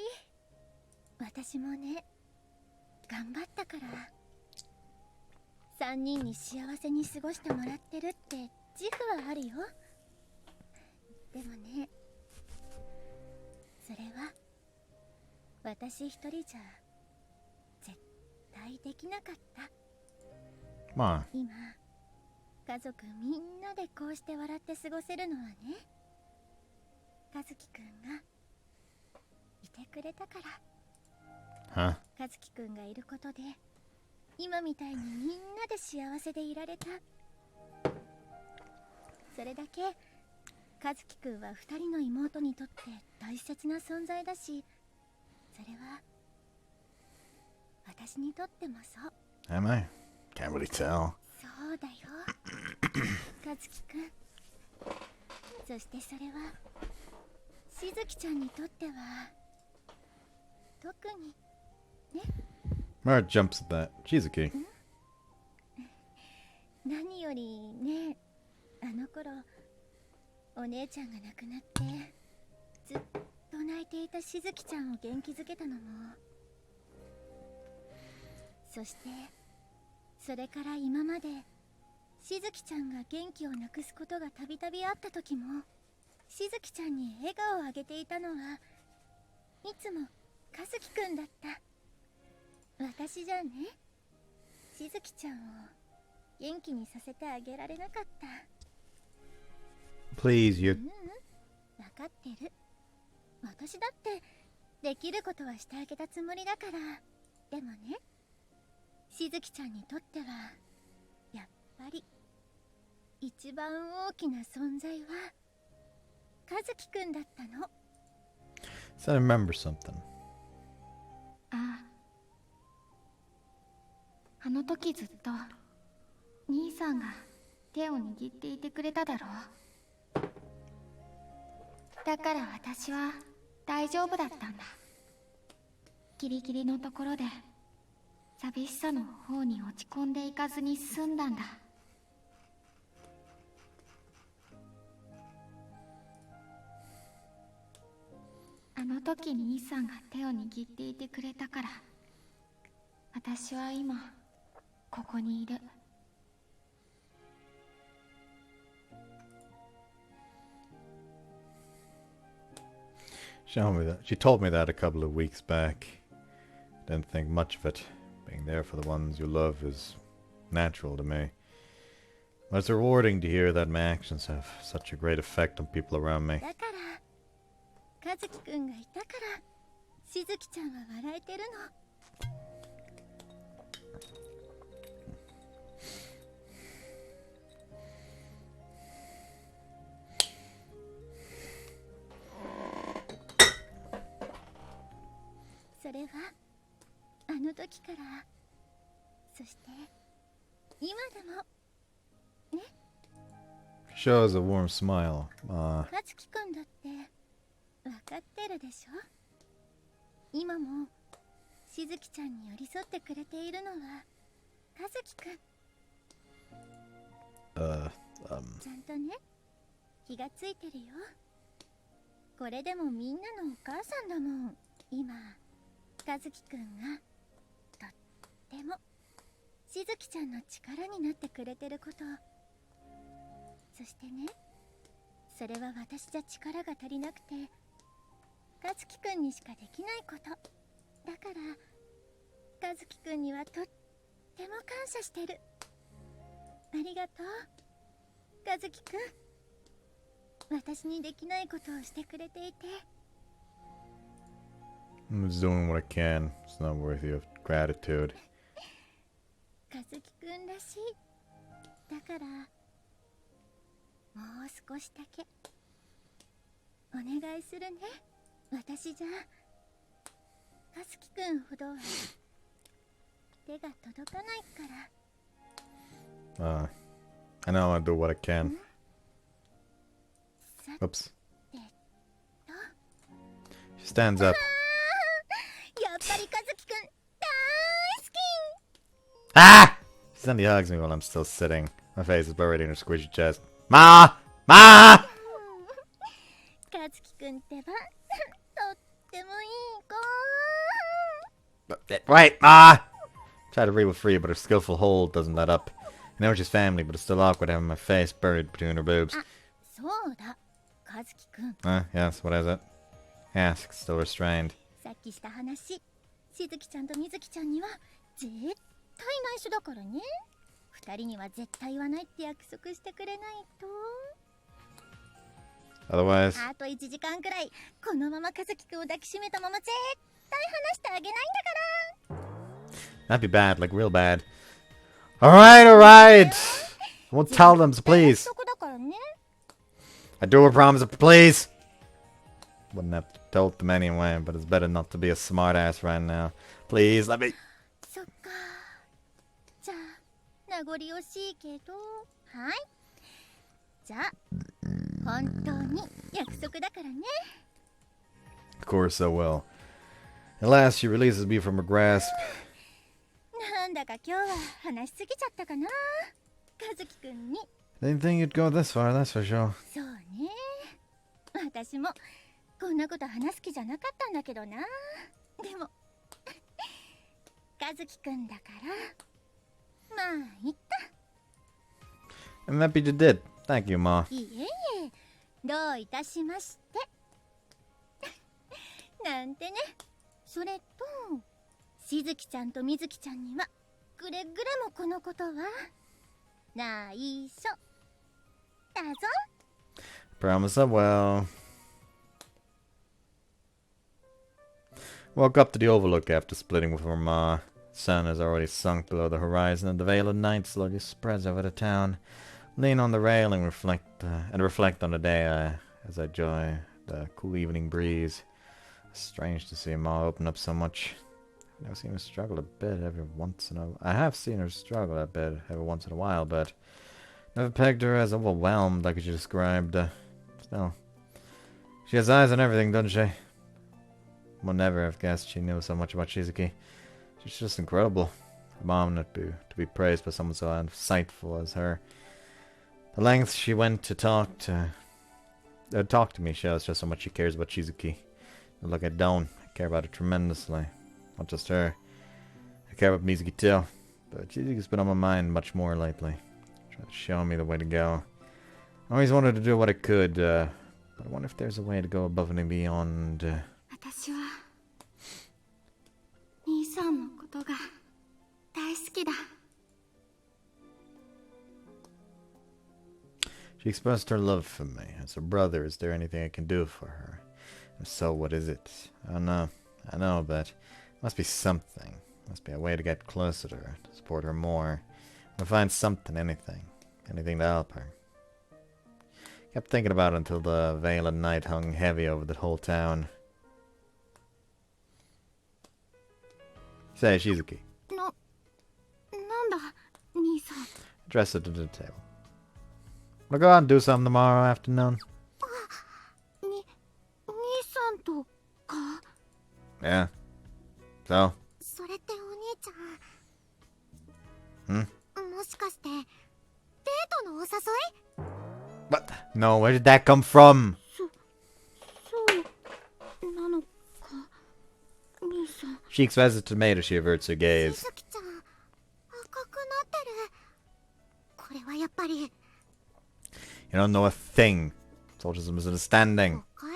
私もね、頑張ったから。3人に幸せに過ごしてもらってるって自負はあるよ。でもね、それは私一人じゃ絶対できなかった。まあ、今家族みんなでこうして笑って過ごせるのはね、和樹くんがいてくれたから。huh? 和樹くんがいることで今みたいにみんなで幸せでいられた。それだけ和樹くんは2人の妹にとって大切な存在だし、それは私にとってもそう。 Am I? Can't really tell. そうだよ和樹くん。そしてそれはしずきちゃんにとっては特にね。 Mara jumps at that. Shizuki. 何よりね、あの頃お姉ちゃんが亡くなってずっと泣いていたしずきちゃんを元気づけたのも、そしてそれから今までしずきちゃんが元気をなくすことがたびたびあった時もしずきちゃんに笑顔をあげていたのはいつも和樹くんだった。私じゃね、しずきちゃんを元気にさせてあげられなかった。 Please, you. 分かってる。私だってできることはしてあげたつもりだから。でもね、しずきちゃんにとってはやっぱり一番大きな存在は和樹くんだったの。 So I remember something. あの時ずっと兄さんが手を握っていてくれただろう。だから私は大丈夫だったんだ。ギリギリのところで寂しさの方に落ち込んでいかずに済んだんだ。あの時兄さんが手を握っていてくれたから私は今ここにいる。She told me that a couple of weeks back. Didn't think much of it. Being there for the ones you love is natural to me. But it's rewarding to hear that my actions have such a great effect on people around me. だから和樹くんがいたからしずきちゃんは笑えてるの。それはあの時から、そして今でもね。 Shows a warm smile. 和樹くんだって分かってるでしょ。今もしずきちゃんに寄り添ってくれているのは和樹くん。ちゃんとね、気がついてるよ。これでもみんなのお母さんだもん。今和樹くんがとってもしずきちゃんの力になってくれてること。そしてね、それは私じゃ力が足りなくて和樹くんにしかできないこと。だから和樹くんにはとっても感謝してる。ありがとう和樹くん。私にできないことをしてくれていて。 I'm just doing what I can. It's not worthy of gratitude. 和樹くんらしい。だからもう少しだけお願いするね。私じゃ和樹くんほど手が届かないから。I know I'll do what I can. さ Oops. てと Stands up. やっぱり和樹くん大好き Ah! Cindy hugs me while I'm still sitting. My face is buried in her squishy chest. Ma! Ma! 和樹くんってばとってもいい子 Wait, Ma! Try to wriggle free, but her skillful hold doesn't let up. I know she's family, but it's still awkward having my face buried between her boobs. そうだ和樹くん Yes, what is it? Yes, still restrained. さっきした話しずきちゃんとみずきちゃんには絶対内緒だからね二人には絶対言わないって約束してくれないと Otherwise, あと1時間くらいこのまま和樹くんを抱きしめたまま絶対話してあげないんだから that'd be bad, like real bad. Alright, alright! I won't tell them, so please. そこだからね I do a promise, please! Wouldn't have told them anyway, but it's better not to be a smartass right now. Please, let me... そっかじゃあ名残惜しいけどはいじゃあ本当に約束だからね Of course I will. At last, she releases me from her grasp. なんだか今日は話しすぎちゃったかな和樹くんに Didn't think you'd go this far, that's for sure. そうね私もこんなこと話す気じゃなかったんだけどなでも和樹くんだからまあいった I'm happy you did. Thank you, Ma. いえいえどういたしましてなんてねそれとしずきちゃんとみずきちゃんにはくれぐれもこのことは内緒だぞ Promise I will. Woke up to the overlook after splitting with her Ma. Sun has already sunk below the horizon, and the veil of night slowly spreads over the town. Lean on the rail and reflect on the day as I enjoy the cool evening breeze. Strange to see Ma open up so much. I've never seen her struggle a bit every once in a... I have seen her struggle a bit every once in a while, but never pegged her as overwhelmed like you described. Still, she has eyes on everything, doesn't she? One never have guessed she knew so much about Shizuki. She's just incredible. A mom not to be praised by someone so insightful as her. The lengths she went to talk to me shows just how much she cares about Shizuki. And look, I don't. I care about her tremendously. Not just her. I care about Mizuki too. But Shizuki's been on my mind much more lately. Trying to show me the way to go. I always wanted to do what I could, but I wonder if there's a way to go above and beyond. 私は兄さんのことが大好きだ She expressed her love for me. As her brother, is there anything I can do for her? If so, what is it? I don't know. I know, but must be something. Must be a way to get closer to her, to support her more. To find something, anything. Anything to help her. Kept thinking about it until the veil of night hung heavy over the whole town. Say, Shizuki. なんだ兄さん Address it to the table. We'll go out and do something tomorrow afternoon. 兄さんとか Yeah. So? それってお兄ちゃん Hmm? もしかしてデートのお誘い What? No, where did that come from? そうなのか兄さん She expresses tomato, she averts her し gaze. ずきちゃん赤くなってるこれはやっぱり You don't know a thing. It's all just a misunderstanding. 誤解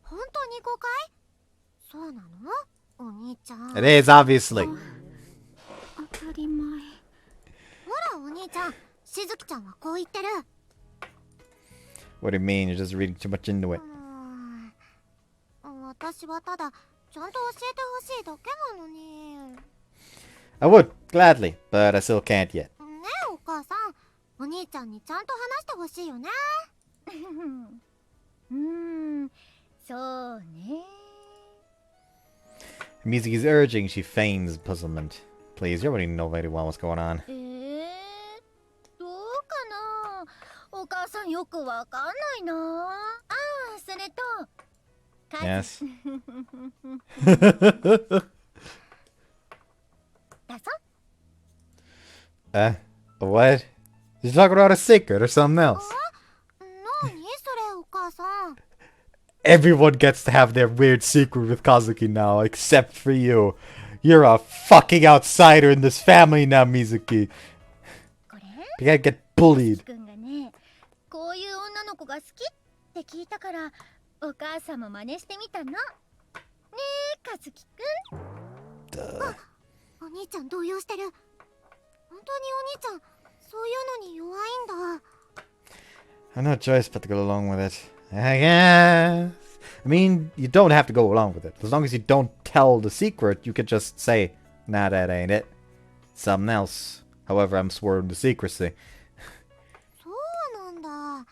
本当に誤解そうなのお兄ちゃん It is, obviously. 当たり前ほらお兄ちゃんしずきちゃんはこう言ってる What do you mean? You're just reading too much into it. 私はただちゃんと教えてほしいだけなのにね I would, gladly, but I still can't yet. えお母さんお兄ちゃんにちゃんと話してほしいよねそうね Mizuki's urging, she feigns puzzlement. Please, you already know very well what's going on. どうかなお母さんよくわかんないなああそれと Yes. だぞ。 What? You talking about a secret or something else? 何それお母さん。 Everyone gets to have their weird secret with Kazuki now, except for you. You're a fucking outsider in this family now, Mizuki. これ You gotta get bullied. くんがね、こういう女の子が好きって聞いたから、お母さんも真似してみたの。ねえ、和樹くん。お兄ちゃん動揺してる。本当にお兄ちゃんそういうのに弱いんだ。 I've no choice but to go along with it. I guess. I mean, you don't have to go along with it. As long as you don't tell the secret, you could just say, nah, that ain't it. Something else. However, I'm sworn to secrecy. そうなんだ。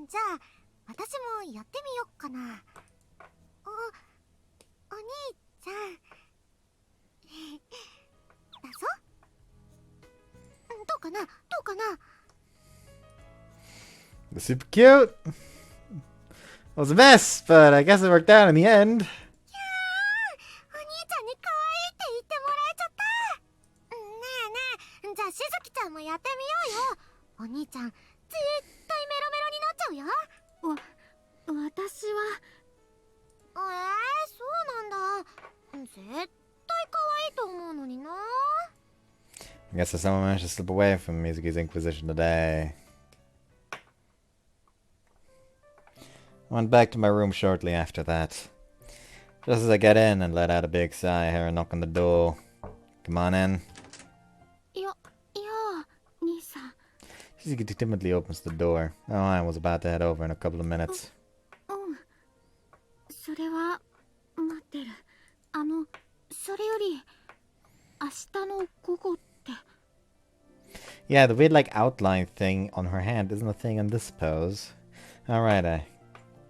じゃあ私もやってみよっかな。お兄ちゃんだぞ。どうかなどうかな。 Super cute. It was a mess, but I guess it worked out in the end. お兄ちゃんに可愛いって言ってもらえちゃった。ねえねえ、じゃあしずきちゃんもやってみようよ。お兄ちゃん絶対メロメロになっちゃうよ。私はそうなんだ。絶対可愛いと思うのにな。 I guess someone managed to slip away from Mizuki's Inquisition today. I went back to my room shortly after that. Just as I get in and let out a big sigh, I hear a knock on the door. Come on in. いや兄さん。 Shizuki timidly opens the door. Oh, I was about to head over in a couple of minutes. それは待ってる。それより明日の午後って。 Yeah, the weird like outline thing on her hand isn't a thing in this pose. Alright, I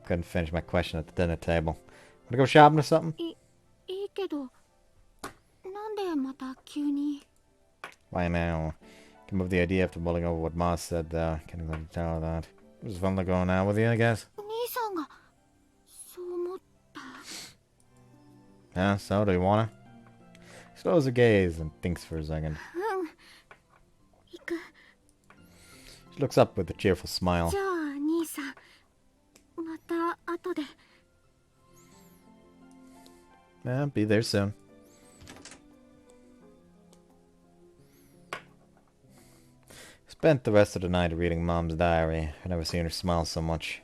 couldn't finish my question at the dinner table. Wanna go shopping or something? いいけど、なんでまた急に。 Why now? Came up with the idea after mulling over what Ma said though. Can't exactly tell her that. It was fun to go out with you, I guess. 兄さんがそう思った。 Yeah, so do you wanna? Slows her gaze and thinks for a second. 行く。 She looks up with a cheerful smile. じゃあ兄さん、また後で。 Yeah, be there soon. Spent the rest of the night reading Mom's diary. I've never seen her smile so much.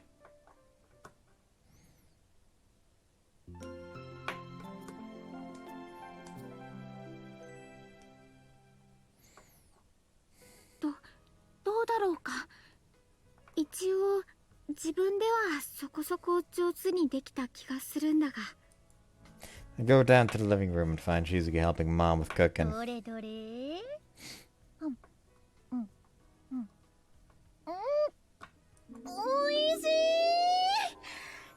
どうだろうか。一応自分ではそこそこ上手にできた気がするんだが。 I go down to the living room and find Shizuki helping Mom with cooking. どれどれ。おいしい。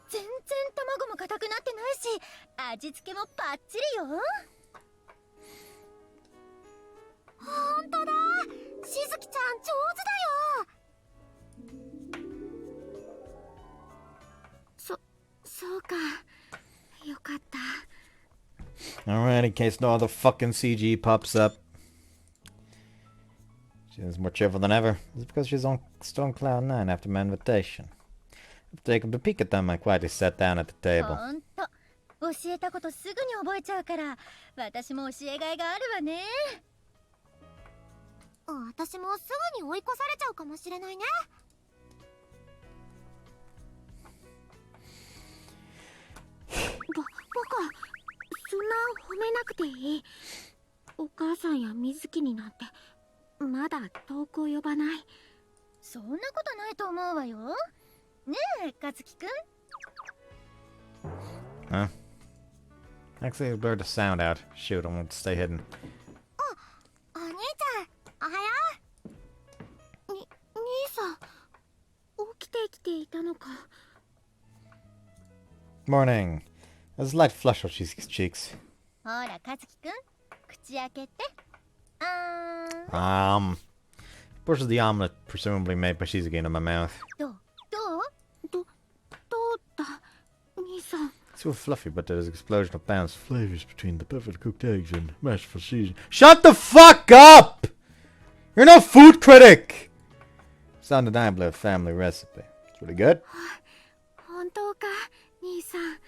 全然卵も硬くなってないし、味付けもパッチリよ。本当だ。しずきちゃん上手だよ。そうか。よかった。 Alright, in case no other fucking CG pops up. She's more cheerful than ever. Is it because she's on Stone Cloud 9 after my invitation? I've taken a peek at them. I quietly sat down at the table. ほんと、教えたことすぐに覚えちゃうから、私も教えがいがあるわね。私もすぐに追い越されちゃうかもしれないね。バカ、そんな褒めなくていい。お母さんや水木になんてまだ遠く及ばない。そんなことないと思うわよ。ねえ、和樹くん。 Huh? Actually, I blurred the sound out. Shoot, I want to stay hidden. お兄ちゃんおはよ兄さん、起きてきていたのか。 Morning. There's a light flush on Shizuki's cheeks. ほら、和樹くん、口開けて。あーん。Pushes the omelet, presumably made by Shizuki, into my mouth. どうどうだ兄さ So fluffy, but there's an explosion of bounce flavors between the perfect cooked eggs and mashed for season. Shut the fuck up! You're no food critic! It's undeniably a family recipe. It's really good. 本当か、兄さん。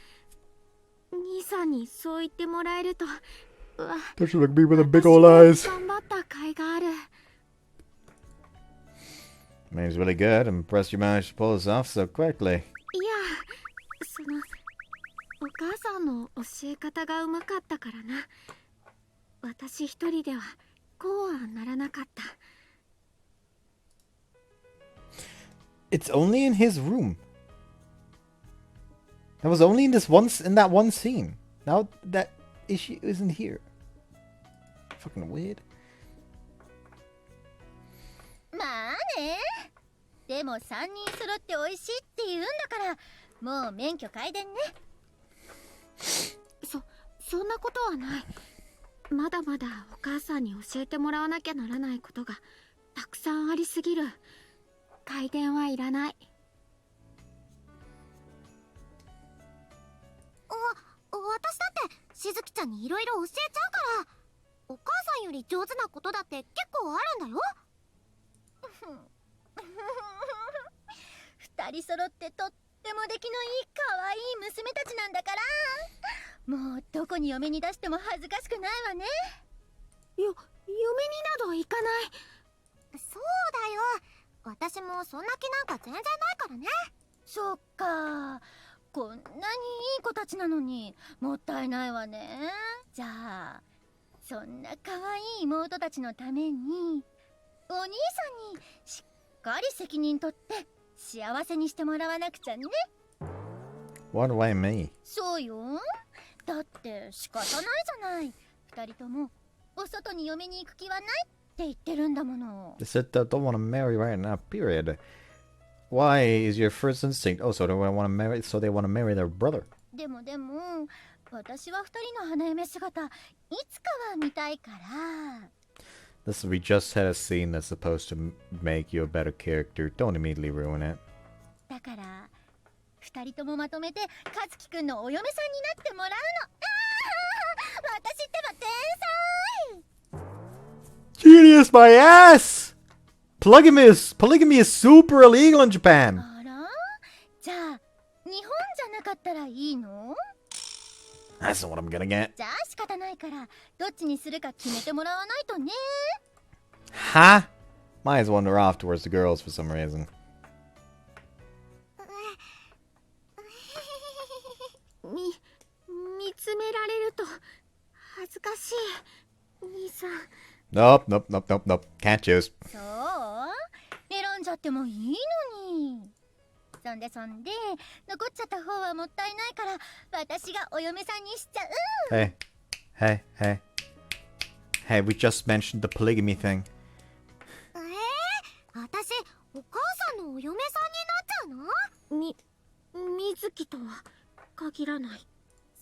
兄さんにそう言ってもらえると、うわ、 Don't you look at me with the big old eyes. 頑張った甲斐がある。I mean, it's really good. I'm impressed you managed to pull this off so quickly. いや、その、お母さんの教え方がうまかったからな。私一人ではこうはならなかった。It's only in his room. That was only in that one scene. Now that issue isn't here. Fucking weird. まあね。でも3人揃って美味しいって言うんだから、もう免許改伝ね。そんなことはない。まだまだお母さんに教えてもらわなきゃならないことがたくさんありすぎる。改伝はいらない。私だってしずきちゃんにいろいろ教えちゃうから、お母さんより上手なことだって結構あるんだよ。2人揃ってとっても出来のいい可愛い娘たちなんだから、もうどこに嫁に出しても恥ずかしくないわね。嫁になど行かない。そうだよ、私もそんな気なんか全然ないからね。そっか、こんなにいい子たちなのにもったいないわね。じゃあそんな可愛い妹たちのためにお兄さんにしっかり責任取って幸せにしてもらわなくちゃね。 What do I mean? そうよ、だって仕方ないじゃない。2人ともお外に嫁に行く気はないって言ってるんだもの。They said they don't want to marry right now, period. Why is your first instinct? Oh, so they want to marry, so they want to marry their brother. でも私は2人の花嫁姿いつかは見たいから。 Listen, we just had a scene that's supposed to make you a better character. Don't immediately ruin it. だから2人ともまとめて和樹くんのお嫁さんになってもらうの。私ってば天才。 Genius, my ass! Polygamy is super illegal in Japan. あら、じゃあ日本じゃなかったらいいの？ That's not what I'm gonna get. じゃあ仕方ないからどっちにするか決めてもらわないとね。 Huh? My eyes wander off towards the girls for some reason. 見つめられると恥ずかしい。兄さん。Nope, nope, nope, nope, nope. Can't choose. そう？選んじゃってもいいのに。そんで残っちゃった方はもったいないから私がお嫁さんにしちゃう。 Hey, we just mentioned the polygamy thing. 私お母さんのお嫁さんになっちゃうの？水木とは限らない。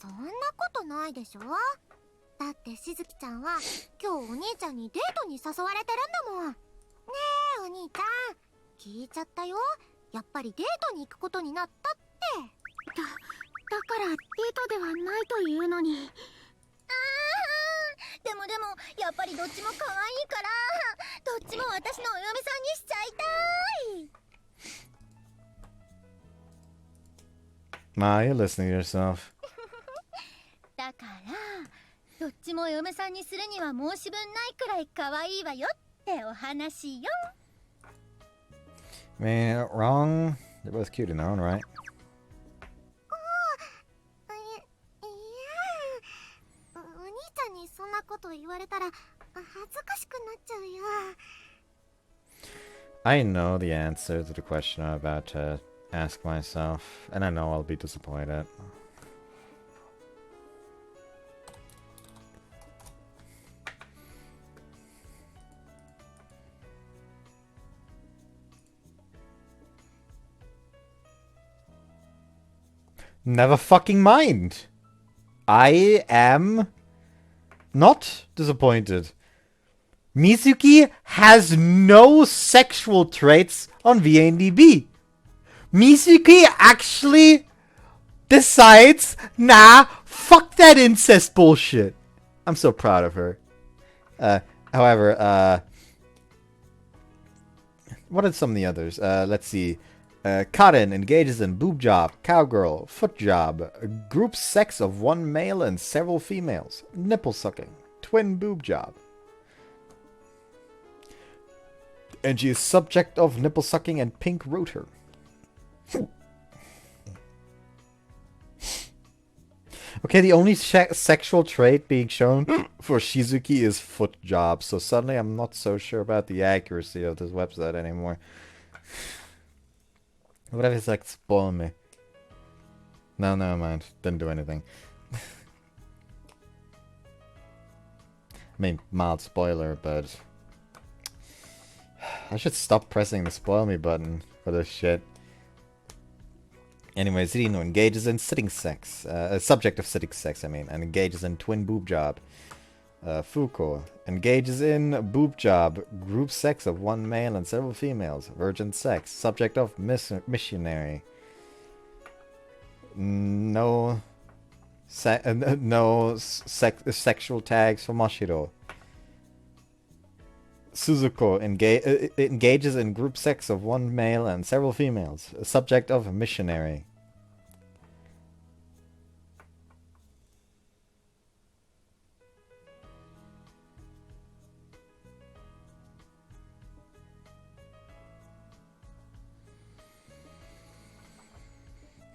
そんなことないでしょ。だってしずきちゃんは今日お兄ちゃんにデートに誘われてるんだもん。ねえお兄ちゃん、聞いちゃったよ。やっぱりデートに行くことになったって。だからデートではないというのに。でもやっぱりどっちも可愛いからどっちも私のお嫁さんにしちゃいたい。 Ma, you're listening to yourself. だからどっちもお嫁さんにするには申し分ないくらい可愛いわよってお話よ。 I mean, not wrong. They're both cute in their own right. お兄ちゃんにそんなこと言われたら恥ずかしくなっちゃうよ。 I know the answer to the question I'm about to ask myself, and I know I'll be disappointed. Never fucking mind. I am not disappointed. Mizuki has no sexual traits on VNDB. Mizuki actually decides, nah, fuck that incest bullshit. I'm so proud of her. However, what are some of the others? Let's see. Cotton engages in boob job, cowgirl, foot job, group sex of one male and several females, nipple sucking, twin boob job. And she is subject of nipple sucking and pink rotor. Okay, the only sexual trait being shown for Shizuki is foot job, so suddenly I'm not so sure about the accuracy of this website anymore. What if it's like spoiling me? No, never mind. Didn't do anything. I mean, mild spoiler, but I should stop pressing the spoil me button for this shit. Anyways, Rino engages in sitting sex. Subject of sitting sex, I mean. And engages in twin boob job. Fuko engages in boob job. Group sex of one male and several females. Virgin sex. Subject of missionary. No sexual tags for Mashiro. Suzuko engages in group sex of one male and several females. Subject of missionary.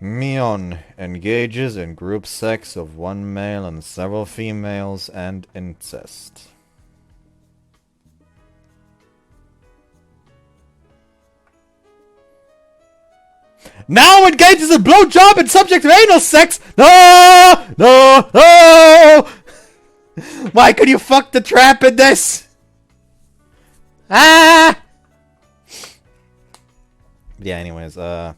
Mion engages in group sex of one male and several females and incest. Now engages in blowjob and subject of anal sex. No, no, no! Why could you fuck the trap in this? Ah! Yeah. Anyways, I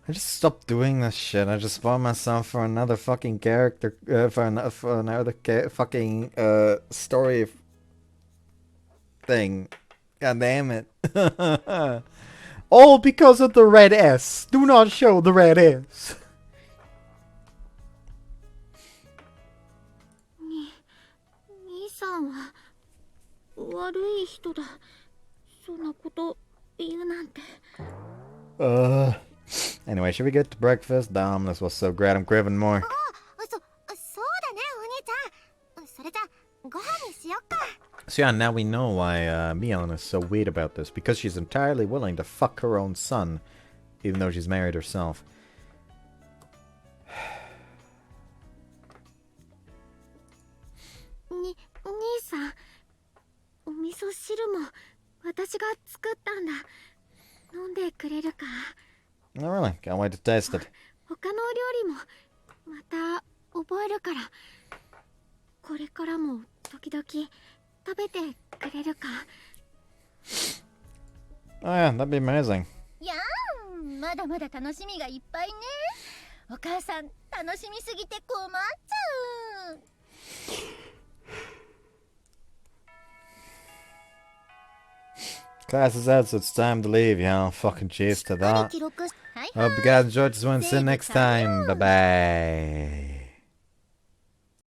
just stopped doing this shit. I just spawned myself for another fucking character, for another fucking story thing. God damn it. All because of the red S. Do not show the red S. 兄さんは悪い人だ。そんなこと言うなんて。Anyway, should we get to breakfast? Damn, this was so great. I'm craving more. そうだね、お兄ちゃん。それじゃご飯にしよっか。 So yeah, now we know why Mion is so weird about this. Because she's entirely willing to fuck her own son. Even though she's married herself. 兄さん、お味噌汁も私が作ったんだ。飲んでくれるか？ Oh, really? Can't wait to taste it. 他の料理もまた覚えるから。これからも時々食べてくれるか？ Oh yeah, that'd be amazing. やん、まだまだ楽しみがいっぱいね。お母さん楽しみすぎて困っちゃう。 Class is out, so it's time to leave, y'all. Fucking cheers to that. 記録。はい。 Hope you guys enjoyed this one. See you next time. Bye bye.